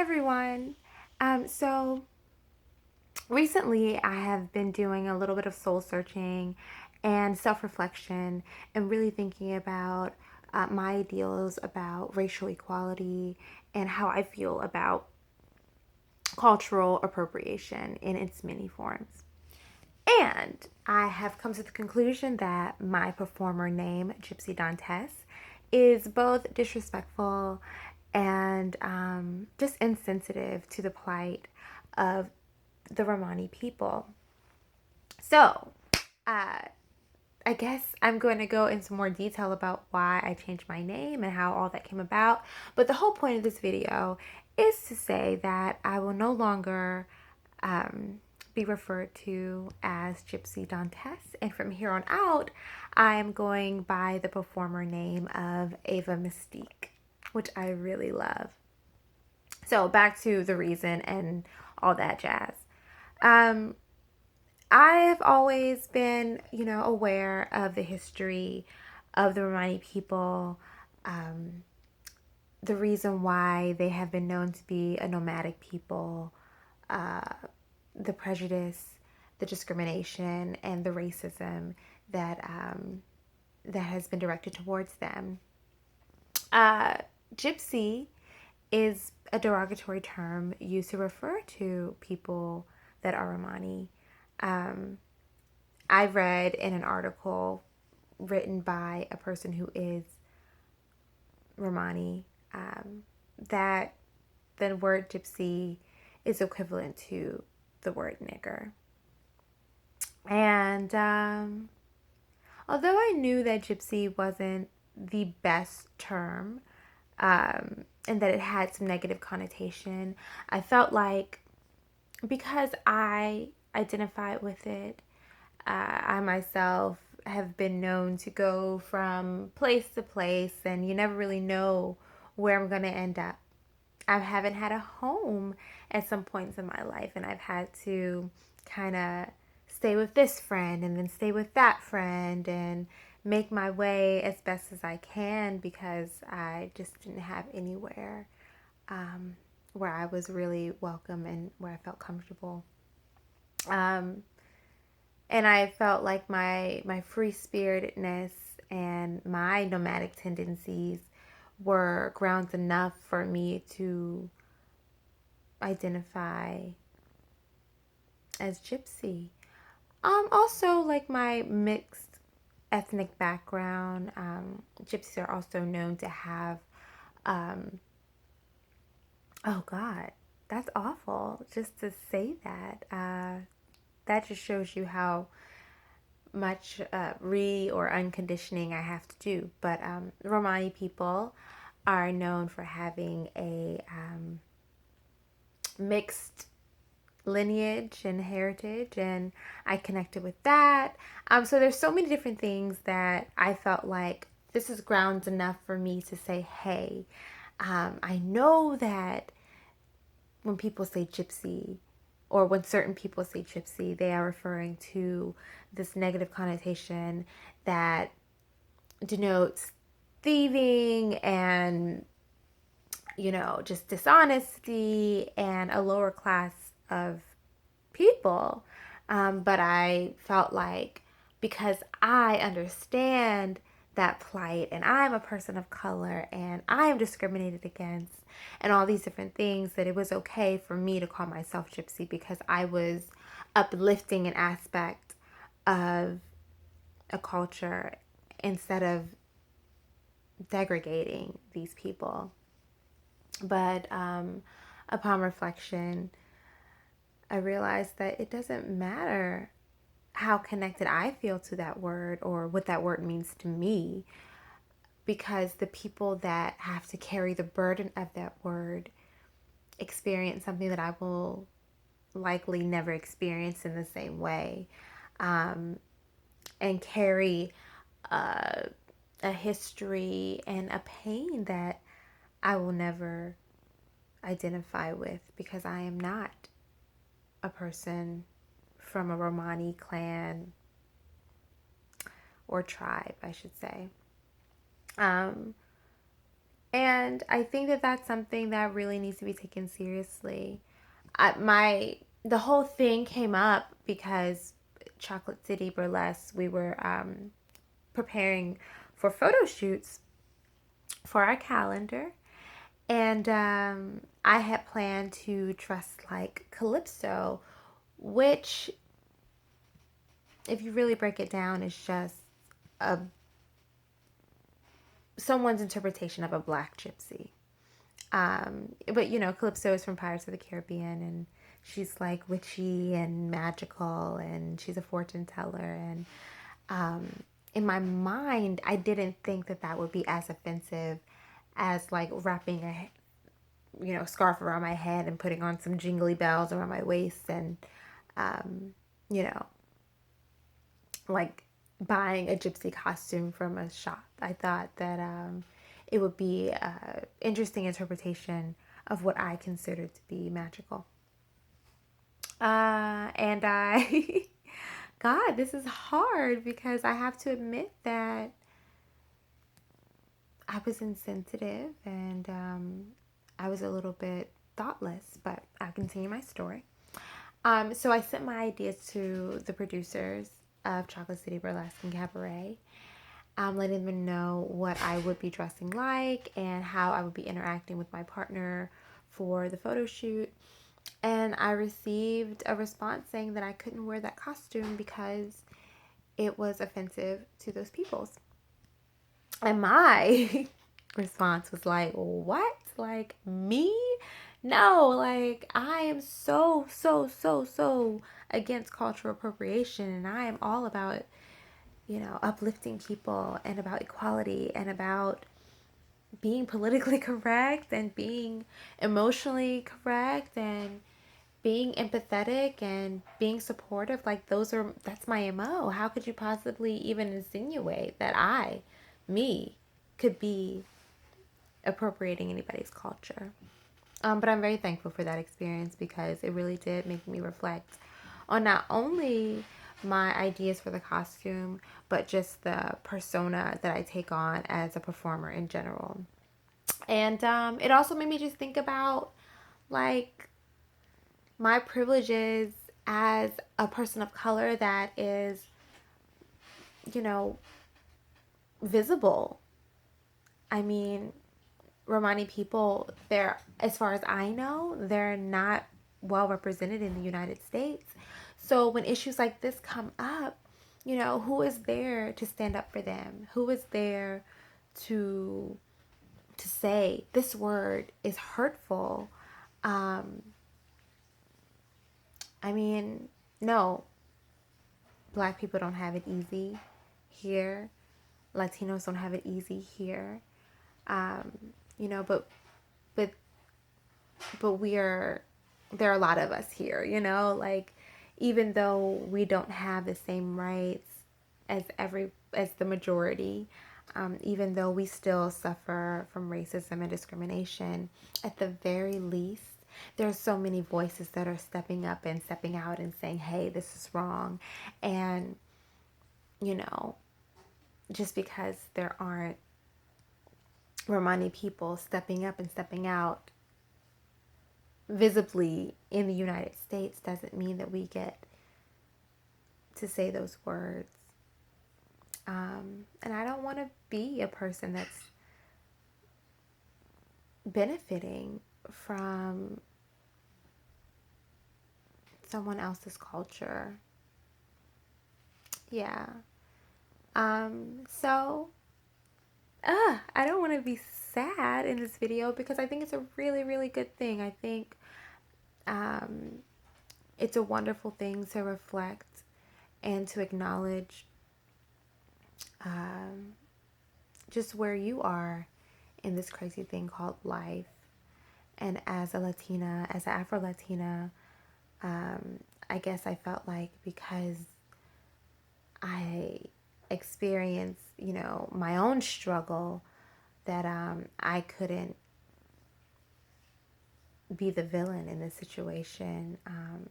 everyone. So recently I have been doing a little bit of soul searching and self reflection and really thinking about my ideals about racial equality and how I feel about cultural appropriation in its many forms. And I have come to the conclusion that my performer name, Gypsy Dantes, is both disrespectful and just insensitive to the plight of the Romani people. So, uh, I guess I'm going to go into more detail about why I changed my name and how all that came about. But the whole point of this video is to say that I will no longer be referred to as Gypsy Dantes. And from here on out, I am going by the performer name of Eva Mystique, which I really love. So back to the reason and all that jazz. Um, I have always been, aware of the history of the Romani people, um, the reason why they have been known to be a nomadic people, uh, the prejudice, the discrimination, and the racism that has been directed towards them. Uh, Gypsy is a derogatory term used to refer to people that are Romani. Um, I read in an article written by a person who is Romani that the word gypsy is equivalent to the word nigger. And although I knew that gypsy wasn't the best term and that it had some negative connotation, I felt like because I identified with it, I myself have been known to go from place to place, and you never really know where I'm going to end up. I haven't had a home at some points in my life, and I've had to kind of stay with this friend and then stay with that friend and make my way as best as I can because I just didn't have anywhere where I was really welcome and where I felt comfortable. And I felt like my free spiritedness and my nomadic tendencies were grounds enough for me to identify as gypsy. Also, like my mixed ethnic background, gypsies are also known to have, oh God, that's awful just to say that. That just shows you how much or unconditioning I have to do. But Romani people are known for having a mixed lineage and heritage, and I connected with that. So there's so many different things that I felt like this is grounds enough for me to say, hey, I know that when people say gypsy, or when certain people say gypsy, they are referring to this negative connotation that denotes thieving and, just dishonesty and a lower class of people. But I felt like because I understand that plight and I'm a person of color and I am discriminated against and all these different things, that it was okay for me to call myself gypsy because I was uplifting an aspect of a culture instead of degrading these people. But upon reflection, I realized that it doesn't matter how connected I feel to that word or what that word means to me, because the people that have to carry the burden of that word experience something that I will likely never experience in the same way, and carry a history and a pain that I will never identify with because I am not a person from a Romani clan or tribe, I should say. Um, And I think that that's something that really needs to be taken seriously. The whole thing came up because Chocolate City Burlesque, we were preparing for photo shoots for our calendar. And I had planned to dress like Calypso, which, if you really break it down, is just a someone's interpretation of a black gypsy. But Calypso is from Pirates of the Caribbean, and she's like witchy and magical, and she's a fortune teller. And in my mind, I didn't think that that would be as offensive as like wrapping a scarf around my head and putting on some jingly bells around my waist, and you know like buying a gypsy costume from a shop. I thought that it would be an interesting interpretation of what I considered to be magical. And I, God, this is hard because I have to admit that I was insensitive and I was a little bit thoughtless, but I'll continue my story. So I sent my ideas to the producers of Chocolate City Burlesque and Cabaret, letting them know what I would be dressing like and how I would be interacting with my partner for the photo shoot. And I received a response saying that I couldn't wear that costume because it was offensive to those peoples. And my response was like, what? Like, me? No, like, I am so, so, so, so against cultural appropriation. And I am all about, uplifting people and about equality and about being politically correct and being emotionally correct and being empathetic and being supportive. Like, that's my MO. How could you possibly even insinuate that me, could be appropriating anybody's culture? But I'm very thankful for that experience because it really did make me reflect on not only my ideas for the costume, but just the persona that I take on as a performer in general. And it also made me just think about like my privileges as a person of color that is, you know, visible. I mean, Romani people, as far as I know, they're not well represented in the United States. So when issues like this come up, who is there to stand up for them? Who is there to say this word is hurtful? Um, I mean, no, black people don't have it easy here. Latinos don't have it easy here. Um, but but there are a lot of us here, like even though we don't have the same rights as the majority, even though we still suffer from racism and discrimination, at the very least, there are so many voices that are stepping up and stepping out and saying, hey, this is wrong. And, you know, just because there aren't Romani people stepping up and stepping out visibly in the United States doesn't mean that we get to say those words. And I don't want to be a person that's benefiting from someone else's culture. Yeah. So, I don't want to be sad in this video because I think it's a really, really good thing. I think it's a wonderful thing to reflect and to acknowledge just where you are in this crazy thing called life. And as a Latina, as an Afro-Latina, I guess I felt like because I experienced, my own struggle, that I couldn't be the villain in this situation.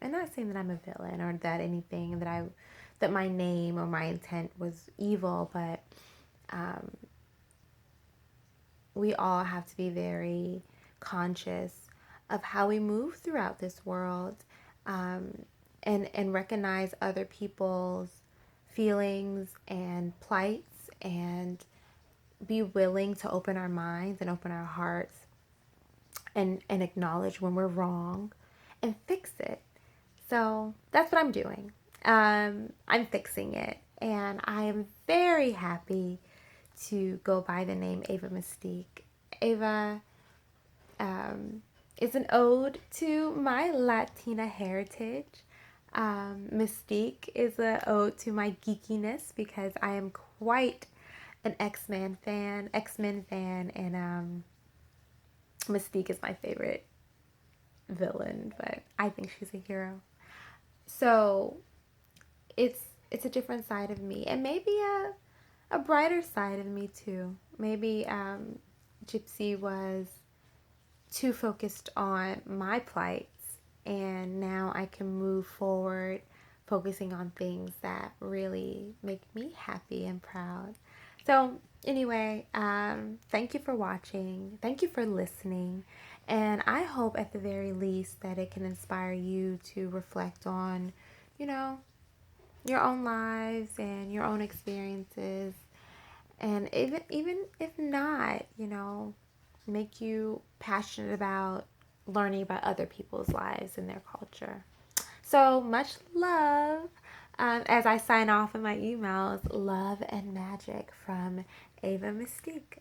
And not saying that I'm a villain or that anything that my name or my intent was evil, but we all have to be very conscious of how we move throughout this world, um, and recognize other people's feelings and plights, and be willing to open our minds and open our hearts, and acknowledge when we're wrong and fix it. So that's what I'm doing. I'm fixing it, and I am very happy to go by the name Eva Mystique. Eva is an ode to my Latina heritage. Mystique is an ode to my geekiness, because I am quite an X Men fan, and Mystique is my favorite villain, but I think she's a hero. So it's it's a different side of me, and maybe a brighter side of me too. Maybe Gypsy was too focused on my plights, and now I can move forward focusing on things that really make me happy and proud. So anyway, thank you for watching, thank you for listening, and I hope at the very least that it can inspire you to reflect on, you know, your own lives and your own experiences, and even if not, make you passionate about learning about other people's lives and their culture. So much love. As I sign off in my emails, love and magic from Ava Mystique.